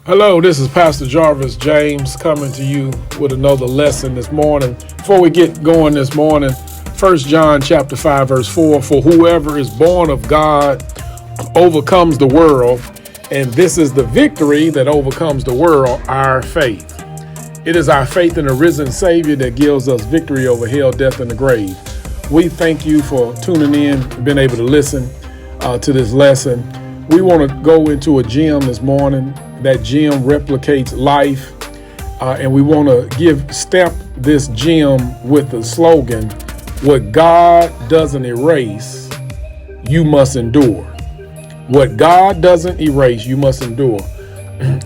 Hello, this is Pastor Jarvis James coming to you with another lesson this morning. Before we get going this morning, 1 John chapter 5, verse 4, for whoever is born of God overcomes the world, and this is the victory that overcomes the world, our faith. It is our faith in the risen Savior that gives us victory over hell, death, and the grave. We thank you for tuning in, being able to listen to this lesson. We want to go into a gym this morning. That gym replicates life, and we want to stamp this gym with the slogan, what God doesn't erase, you must endure. What God doesn't erase, you must endure.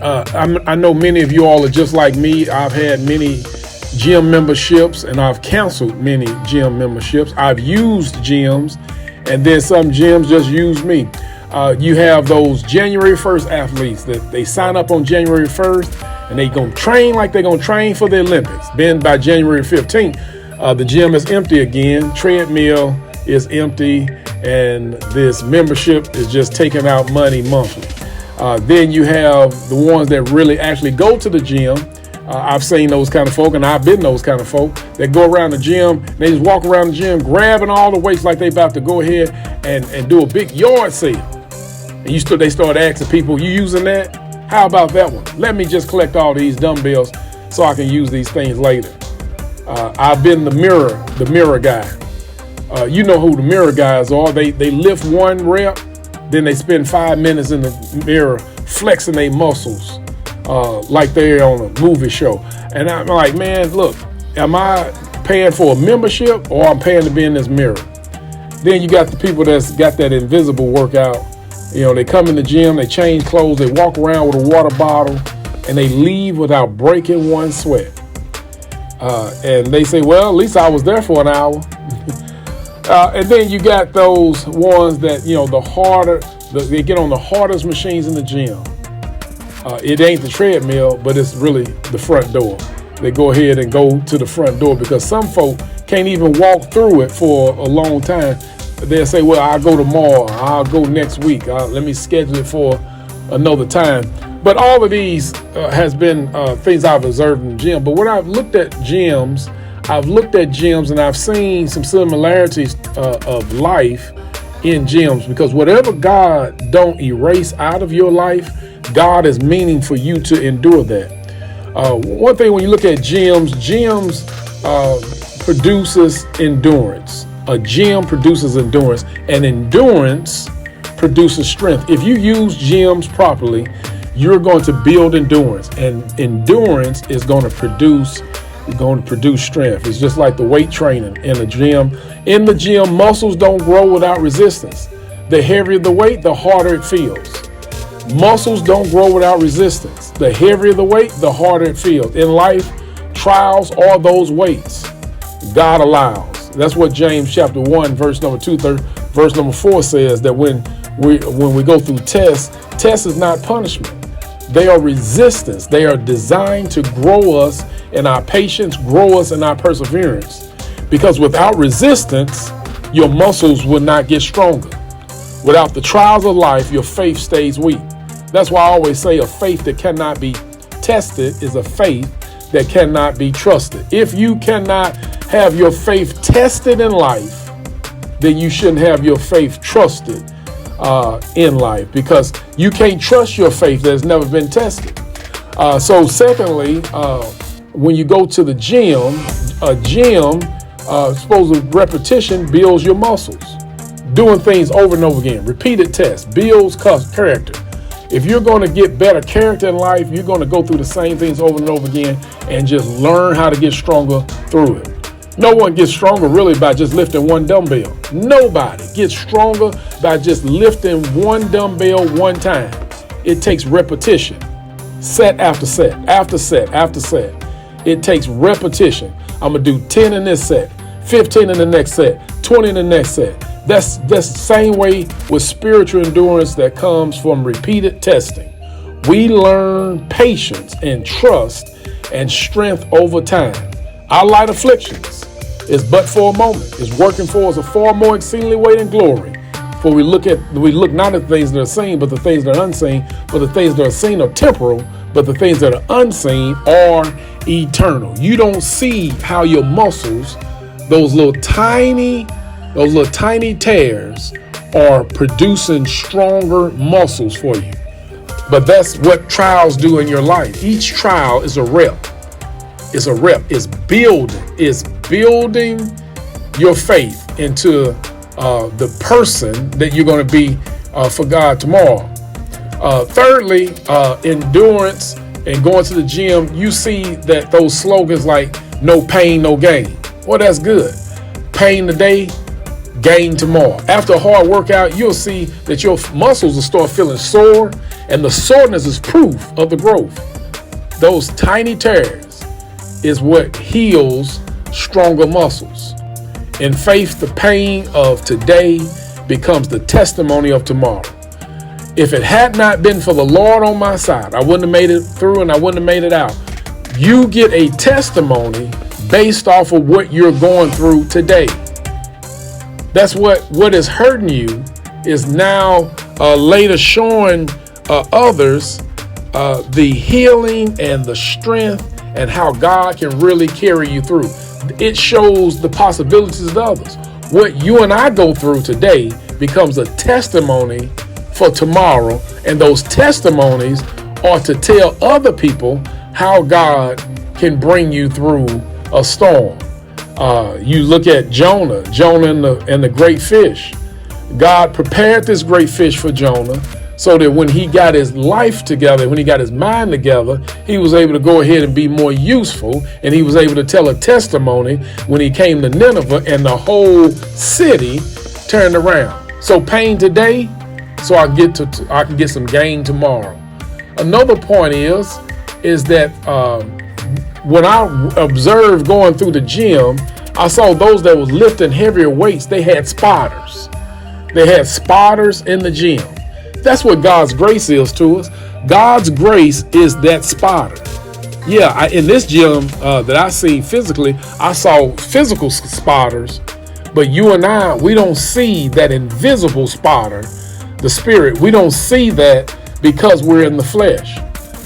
I know many of you all are just like me. I've had many gym memberships, and I've canceled many gym memberships. I've used gyms, and then some gyms just use me. You have those January 1st athletes that they sign up on January 1st and they going to train like they're going to train for the Olympics. Then by January 15th, the gym is empty again. Treadmill is empty, and this membership is just taking out money monthly. Then you have the ones that really actually go to the gym. I've seen those kind of folk, and I've been those kind of folk that go around the gym. They just walk around the gym, grabbing all the weights like they about to go ahead and do a big yard sale. And they start asking people, you using that? How about that one? Let me just collect all these dumbbells so I can use these things later. I've been the mirror guy. You know who the mirror guys are. They lift one rep, then they spend 5 minutes in the mirror flexing their muscles like they're on a movie show. And I'm like, man, look, am I paying for a membership or I'm paying to be in this mirror? Then you got the people that's got that invisible workout. You know, they come in the gym, they change clothes, they walk around with a water bottle, and they leave without breaking one sweat. And they say, well, at least I was there for an hour. And then you got those ones that, you know, they get on the hardest machines in the gym. It ain't the treadmill, but it's really the front door. They go ahead and go to the front door because some folk can't even walk through it for a long time. They'll say, well, I'll go tomorrow, I'll go next week, let me schedule it for another time. But all of these has been things I've observed in the gym. But when I've looked at gyms and I've seen some similarities of life in gyms, because whatever God don't erase out of your life, God is meaning for you to endure that. One thing when you look at gyms produces endurance. A gym produces endurance, and endurance produces strength. If you use gyms properly, you're going to build endurance, and endurance is going to produce strength. It's just like the weight training in the gym. In the gym, muscles don't grow without resistance. The heavier the weight, the harder it feels. Muscles don't grow without resistance. The heavier the weight, the harder it feels. In life, trials are those weights God allows. That's what James chapter 1, verse number 2, verse number 4 says, that when we go through tests is not punishment. They are resistance. They are designed to grow us in our patience, grow us in our perseverance. Because without resistance, your muscles will not get stronger. Without the trials of life, your faith stays weak. That's why I always say a faith that cannot be tested is a faith that cannot be trusted. If you cannot have your faith tested in life, then you shouldn't have your faith trusted in life, because you can't trust your faith that has never been tested. So secondly, when you go to the gym, a gym, supposed repetition builds your muscles. Doing things over and over again, repeated tests, builds character. If you're going to get better character in life, you're going to go through the same things over and over again and just learn how to get stronger through it. No one gets stronger really by just lifting one dumbbell. Nobody gets stronger by just lifting one dumbbell one time. It takes repetition, set after set, after set, after set. It takes repetition. I'm going to do 10 in this set, 15 in the next set, 20 in the next set. That's the same way with spiritual endurance that comes from repeated testing. We learn patience and trust and strength over time. Our light afflictions is but for a moment. It's working for us a far more exceedingly weight and glory. For we look not at the things that are seen, but the things that are unseen. For the things that are seen are temporal, but the things that are unseen are eternal. You don't see how your muscles, those little tiny tears, are producing stronger muscles for you. But that's what trials do in your life. Each trial is a rep. It's a rep. It's building your faith into the person that you're going to be for God tomorrow. Thirdly, endurance and going to the gym. You see that those slogans like no pain, no gain. Well, that's good. Pain today, gain tomorrow. After a hard workout, you'll see that your muscles will start feeling sore, and the soreness is proof of the growth. Those tiny tears is what heals stronger muscles. In faith, the pain of today becomes the testimony of tomorrow. If it had not been for the Lord on my side, I wouldn't have made it through and I wouldn't have made it out. You get a testimony based off of what you're going through today. That's what is hurting you is now later showing others the healing and the strength and how God can really carry you through. It shows the possibilities of others. What you and I go through today becomes a testimony for tomorrow, and those testimonies are to tell other people how God can bring you through a storm. You look at Jonah and the great fish. God prepared this great fish for Jonah so that when he got his life together, when he got his mind together, he was able to go ahead and be more useful, and he was able to tell a testimony when he came to Nineveh and the whole city turned around. So pain today, so I can get some gain tomorrow. Another point is that when I observed going through the gym, I saw those that was lifting heavier weights, they had spotters. They had spotters in the gym. That's what God's grace is to us. God's grace is that spotter. Yeah, in this gym that I see physically, I saw physical spotters, but you and I, we don't see that invisible spotter, the spirit. We don't see that because we're in the flesh.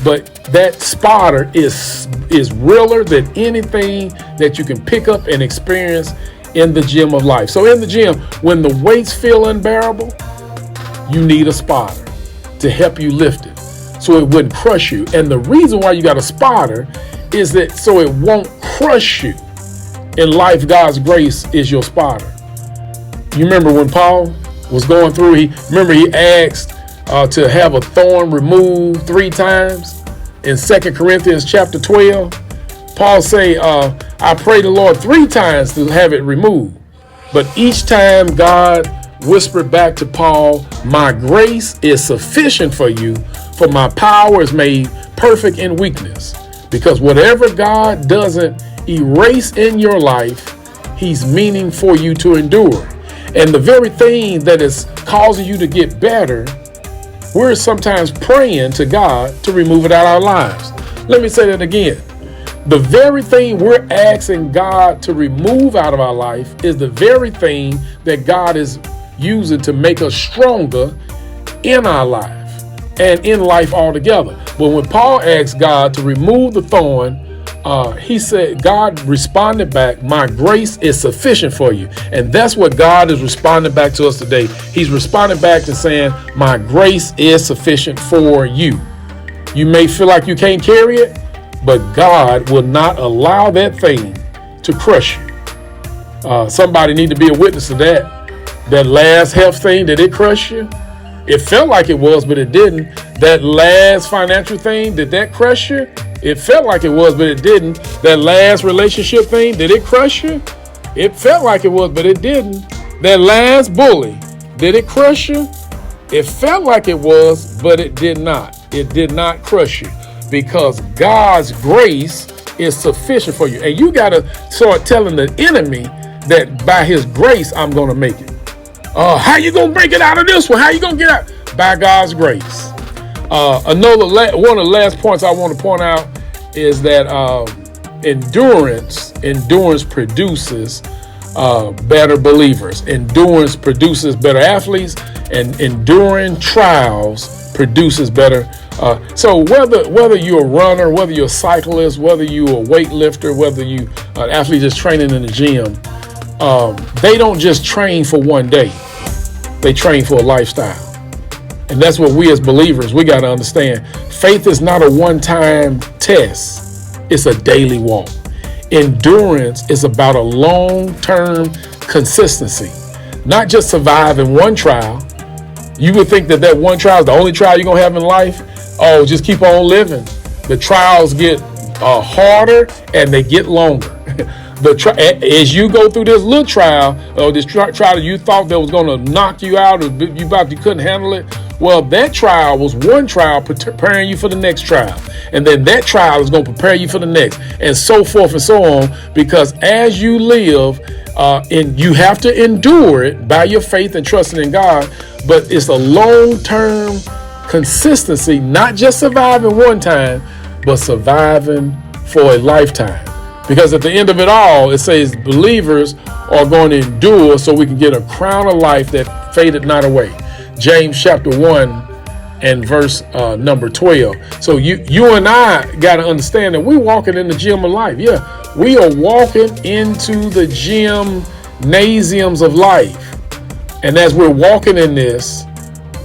But that spotter is realer than anything that you can pick up and experience in the gym of life. So in the gym, when the weights feel unbearable, you need a spotter to help you lift it so it wouldn't crush you. And the reason why you got a spotter is that so it won't crush you. In life, God's grace is your spotter. You remember when Paul was going through, he asked to have a thorn removed 3 times in 2 Corinthians chapter 12. Paul say, I prayed the Lord 3 times to have it removed. But each time God whispered back to Paul, my grace is sufficient for you, for my power is made perfect in weakness. Because whatever God doesn't erase in your life, he's meaning for you to endure. And the very thing that is causing you to get better, we're sometimes praying to God to remove it out of our lives. Let me say that again. The very thing we're asking God to remove out of our life is the very thing that God is using to make us stronger in our life and in life altogether. But when Paul asked God to remove the thorn, he said, God responded back, my grace is sufficient for you. And that's what God is responding back to us today. He's responding back to saying, my grace is sufficient for you. You may feel like you can't carry it, but God will not allow that thing to crush you. Somebody need to be a witness to that. That last health thing, did it crush you? It felt like it was, but it didn't. That last financial thing, did that crush you? It felt like it was, but it didn't. That last relationship thing, did it crush you? It felt like it was, but it didn't. That last bully, did it crush you? It felt like it was, but it did not. It did not crush you because God's grace is sufficient for you. And you got to start telling the enemy that by his grace, I'm going to make it. How you going to break it out of this one? How you going to get out? By God's grace. One of the last points I want to point out is that endurance produces better believers. Endurance produces better athletes, and enduring trials produces better. So whether you're a runner, whether you're a cyclist, whether you're a weightlifter, whether you an athlete just training in the gym, they don't just train for one day. They train for a lifestyle. And that's what we as believers, we got to understand. Faith is not a one-time test. It's a daily walk. Endurance is about a long-term consistency, not just surviving one trial. You would think that one trial is the only trial you're going to have in life. Oh, just keep on living. The trials get harder and they get longer. As you go through this little trial, or this trial that you thought that was going to knock you out, or you couldn't handle it, well, that trial was one trial preparing you for the next trial. And then that trial is going to prepare you for the next, and so forth and so on. Because as you live, and you have to endure it by your faith and trusting in God, but it's a long-term consistency, not just surviving one time, but surviving for a lifetime. Because at the end of it all, it says believers are going to endure so we can get a crown of life that faded not away. James chapter 1 and verse number 12. So you and I got to understand that we're walking in the gym of life. Yeah, we are walking into the gymnasiums of life. And as we're walking in this,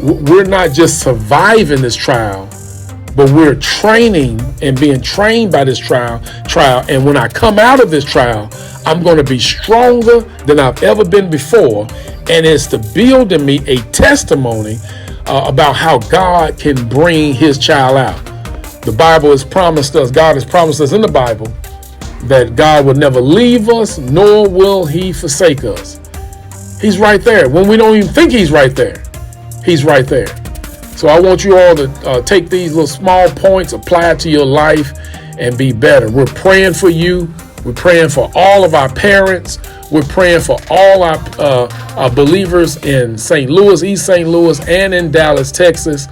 we're not just surviving this trial, but we're training and being trained by this trial. And when I come out of this trial, I'm going to be stronger than I've ever been before. And it's to build in me a testimony about how God can bring his child out. The Bible has promised us, God has promised us in the Bible that God will never leave us, nor will he forsake us. He's right there. When we don't even think he's right there, he's right there. So I want you all to take these little small points, apply it to your life, and be better. We're praying for you. We're praying for all of our parents. We're praying for all our believers in St. Louis, East St. Louis, and in Dallas, Texas.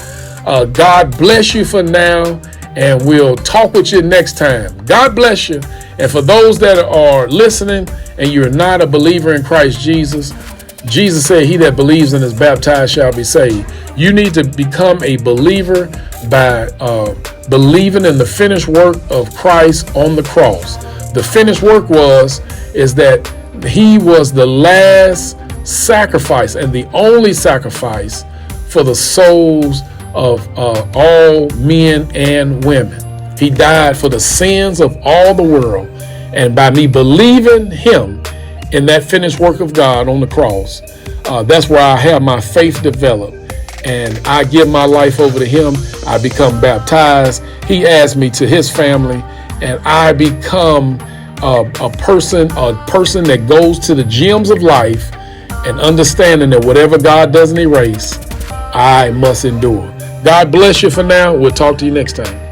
God bless you for now, and we'll talk with you next time. God bless you. And for those that are listening and you're not a believer in Christ Jesus, Jesus said, he that believes and is baptized shall be saved. You need to become a believer by believing in the finished work of Christ on the cross. The finished work is that he was the last sacrifice and the only sacrifice for the souls of all men and women. He died for the sins of all the world. And by me believing him in that finished work of God on the cross, that's where I have my faith developed. And I give my life over to him. I become baptized. He adds me to his family, and I become a person that goes to the gyms of life and understanding that whatever God doesn't erase, I must endure. God bless you for now. We'll talk to you next time.